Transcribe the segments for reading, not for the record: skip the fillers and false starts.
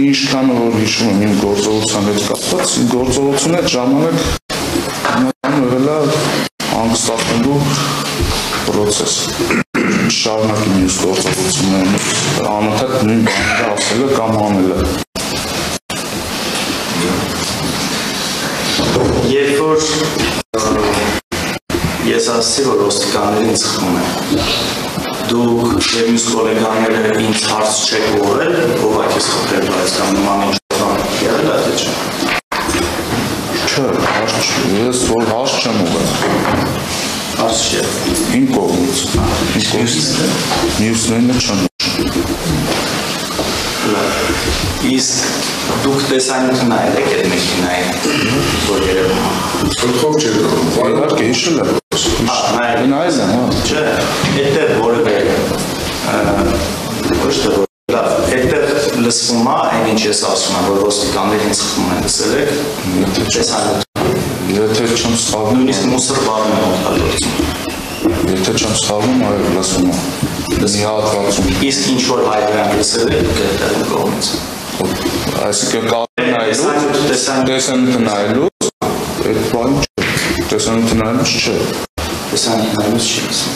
ինչքան որ հիշում եմ իմ գործողության հետ կապված, իմ գործողությունը այդ ժամանակ եղել է հանգստացնելու պրոցես։ Շարունակի մյուս գործողություններն անընդհատ նույն բաները ասելը կամ անելը։ Երբ որ ես ասացի, որ ոստիկաններին խփում են, դուք եւ մյուս գոլեգաները ինձ հարց չեք ուղղել, ով այդ էս խփել, բայց կամ նման ինչ բան եղել է թե չէ։ Չէ, ես որ հարց չեմ ուղղել։ Հարց չէ։ Իմ կողմից։ Մյուսներն չեն։ Իսկ դուք տեսանյութը նայել եք այդ մեքենային, որ երևում է։ Խնդրով չէ, իհարկե հիշել եմ։ Նայել եմ, հա։ Չէ, այդտեղ որևէ ոչ թե որ լավ, այդտեղ լսվում է այն ինչ ես ասում եմ, որ ոստիկաններին խփում են, լսել եք։ Եթե չեմ սխալվում, նույնիսկ մուսոր բառն են օգտագործում։ Եթե չեմ սխալվում, այո, լսվում է։ Մի հատվածում։ Իսկ ինչ որ հայտնի լսել եք այդտեղ կողմից։ Այսինքն տեսանյութը նայելուց, այդ բանը չէ, տեսանյութը նայելուց չէ։ Տեսանյութը նայելուց չի լսում։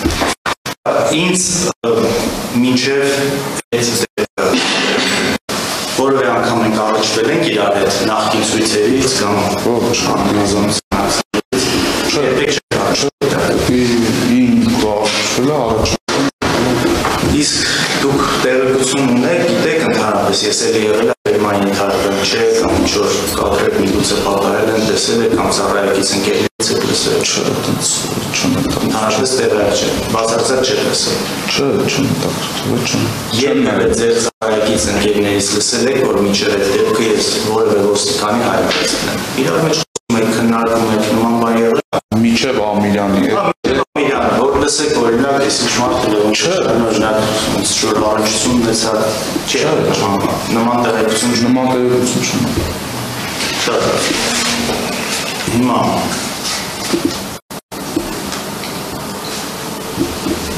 Ինձ մինչև որևէ անգամ ենք առաջվել ենք իրար հետ նախկին ցույցերից կամ անհանազանությունից։ Իսկ դուք տեղեկություն ունեք, գիտեք ընդհանրապես, ես էլ եղել եմ Երևանի ընդհանրապես չէ, կամ ինչ-որ կադրեր միգուցե պատահել են, տեսել եք, կամ ծառայակից ընկերներից եք լսել, չէ, ընդհանրապես տեղյակ չէ, բացարձակ չէ լսել։ Չէ, չեմ տակրտվել, չեմ։ Երբևէ ձեր ծառայակից ընկերներից լսել եք, որ մինչև այդ դեպքը ես որևէ ոստիկանի հայրացել եմ։ Իրար մեջ խոսում եք, քննարկում եք, նման բան եղել։ Մինչև Ամիրյանի հետ։ Որ լսեք, օրինակ, ես ինչ մարդ լեոն չէ, օրինակ, ինչ-որ առնչություն ունեցա, չէ, նման տեղեկություն չունեմ։ Շատ լավ։ Հիմա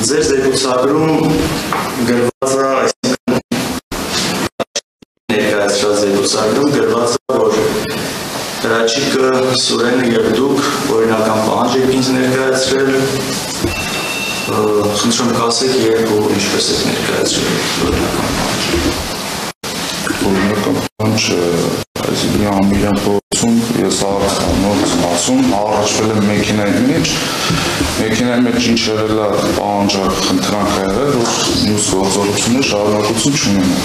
ձեր զեկուցագրում գրված է, այսինքն ներկայացրած զեկուցագրում գրված է, որ Հրաչիկը, Սուրենը և դուք օրինական պահանջ եք ինձ ներկայացրել, խնդրում կասեք երբ ու ինչպես եք ներկայացրել օրինական պահանջը։ Օրինական պահանջը, այսինքն Ամիրյան փողոցում ես ասում, առաջվել եմ մեքենայի մեջ ինչ եղել է պահանջը խնդրանք եղել, որ մյուս գործողությունները շարունակություն չունենան։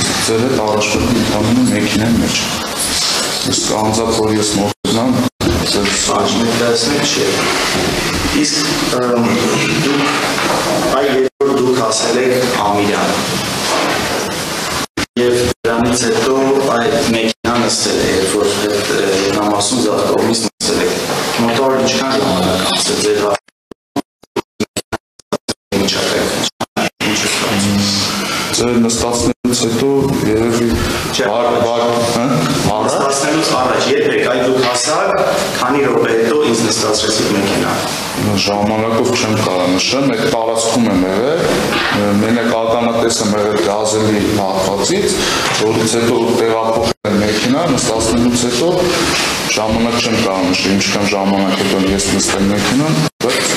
Իսկ ձեր հետ առաջվել եմ ընդամենը մեքենայի մեջ։ Իսկ անձամբ որ ես մոտենամ, Պահանջ ներկայացնել չէ։ Իսկ դուք ասել եք Ամիրյան և դրանից հետո այդ մեքենան նստել է, երբ որ նամասում զատ կողմից նստել եք, մոտավոր ինչքան ժամանակ անցել ձեր ձեր նստացնելուց հետո երևի նստացնելուց առաջ, երբ եք այդ դուք հասակ, քանի րոպե հետո ինձ նստացրեցիք մեքենան։ Ժամանակով չեմ կարող նշեմ, այդ տարածքում եմ եղել, մենակ ականատես եմ եղել գազելի հատվածից, որից հետո տեղափոխել եմ մեքենա, նստացնելուց հետո ժամանակ չեմ կարող նշել, ինչքան ժամանակ հետո ես նստել մեքենան, բայց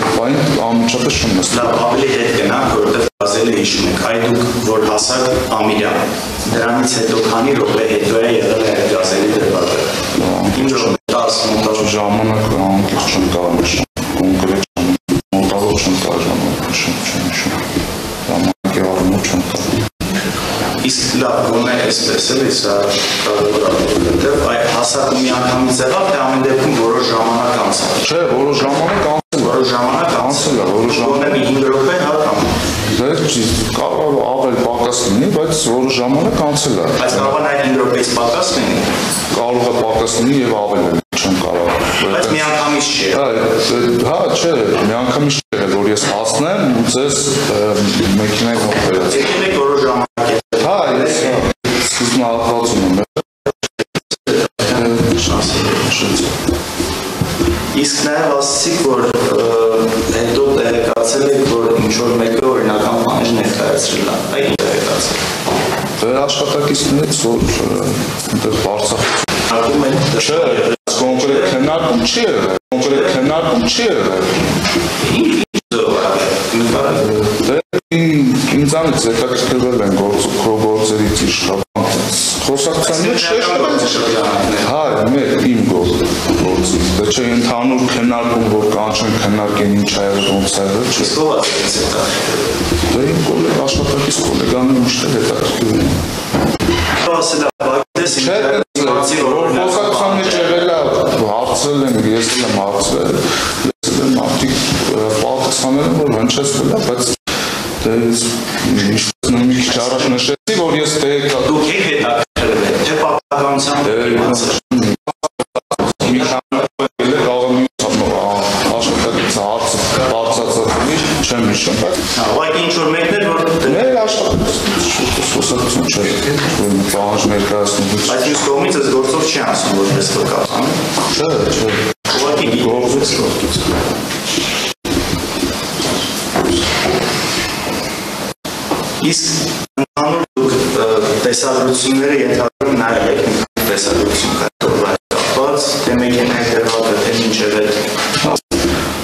այդ բանը անմիջապես չեմ նստել։ Լավ, ավելի հետ գնանք, որովհետև գազելի հիշում եք, այդ դուք որ հասակ Ամիրյան, դրանից հետո քանի րոպե հետո է եղել է գազելի դրվագը։ Ինչ րոպե 10 մոտավոր ժամանակ անկեղծ չեմ կարող նշել, կոնկրետ մոտավոր չեմ կարող ժամանակ նշել, ժամանակի առումով չեմ կարող։ Իսկ լավ, գոնե այսպես էլ սա կարող է որովհետև այդ հասակը մի անգամից եղավ, թե ամեն դեպքում որոշ ժամանակ անցավ։ Չէ, որոշ ժամանակ անցել է, գոնե մի 5 րոպե, հա կամ։ Կարող ավել պակաս լինի, բայց որոշ ժամանակ անցել է։ Բայց կարող է այդ 5 րոպեից պակաս լինի։ Կարող է պակաս լինի եւ ավել չեմ կարող։ Բայց մի անգամից չի։ Հա, չէ, մի անգամից չէ, որ ես հասնեմ ու ձեզ մեքենայի մոտ վերած։ Եկել եք որոշ ժամանակ։ Հա, ես սկզբում հատվածում եմ։ Իսկ նաև ասացիք, որ հետո տեղեկացել եք, որ ինչ-որ մեկը օրինական պահանջ ներկայացրել է, այդ տեղեկացել։ Դեր աշխատակից մասնակիցներից, որ այնտեղ Արցախ չէ, կոնկրետ քննարկում չի եղել, ինձանից հետաքրքրվել են գործերից իշխական խոսակցության մեջ հա, իմ գործից, դա չէ ընդհանուր քննարկում, որ կանչեն քննարկեն ինչ ա եղել, ոնց ա եղել, չէ։ Դա իմ աշխատակից կոլեգաները միշտ հետաքրքրվել են։ Խոսակցության մեջ եղել է, հարցրել եմ, ես եմ հարցրել, լսել եմ մարդիկ պատասխանել են, որ հնչեցվել է, բայց մի քիչ առաջ նշեցի, որ ես դուք եք հետաքրքրվել, թե պատահականությամբ մի քանի աշխատակից հարցը բարձրացածնից չեմ հիշում, բայց ուղղակի ինչ-որ մեկն էր, որ մեր աշխատակից խոսակցություն չէ, պահանջ ներկայացնում։ Բայց մյուս կողմից այս գործով չի անցնում, որպես վկա, չէ, ուղղակի գործից Իսկ ընդհանուր դուք տեսագրությունները ենթադրում նայել եք տեսագրություն կապված, թե մեքենայի դրվագը, թե մինչև այդ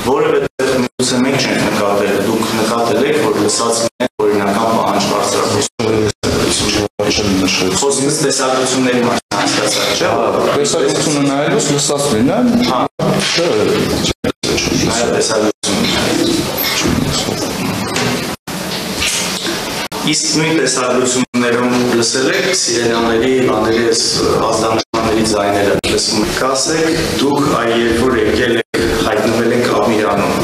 որևէ միգուցե մենք չենք նկատել, դուք նկատել եք, որ լսած լինեն օրինական պահանջ բարձրացում խոսքից տեսագրությունների մասին հասկացած, չէ՞։ Տեսագրությունը նայելուց լսած լինեն, չէ, Իսկ նույն տեսագրություններում լսել եք սիրելյանների, բաների ազդանշանների ձայները լսում եք, ասեք, դուք երբ որ եկել եք, հայտնվել եք Ամիրանում,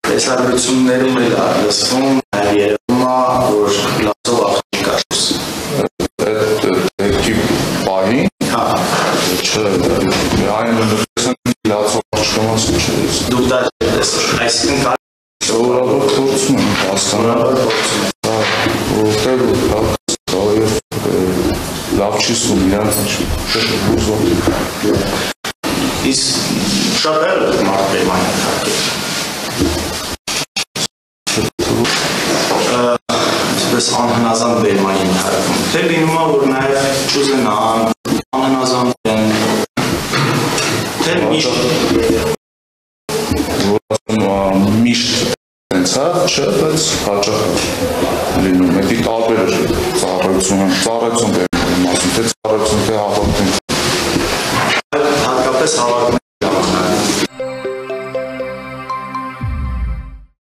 տեսագրություններում էլ լսվում, երևում է, որ լացով աղջիկ կաշուս։ Այդ դեպքի պահին, չէ, այն լսեն լացով աղջկամաս չէ։ Դուք դա չեք տեսել, այսինքն կար Սովորաբար փորձում եմ հասկանալ, որտեղ լավ չի սում իրանց ուզում։ Իսկ շատ էլ մարդ բերման է թարկել։ Այսպես անհնազանդ բերման են թարկում։ Թե լինում է, որ նաև չուզենան, անհնազանդ են, թե միշտ հա, չէ, բայց հաճախ լինում է, դի տարբեր ծառայություն բերման մասում, թե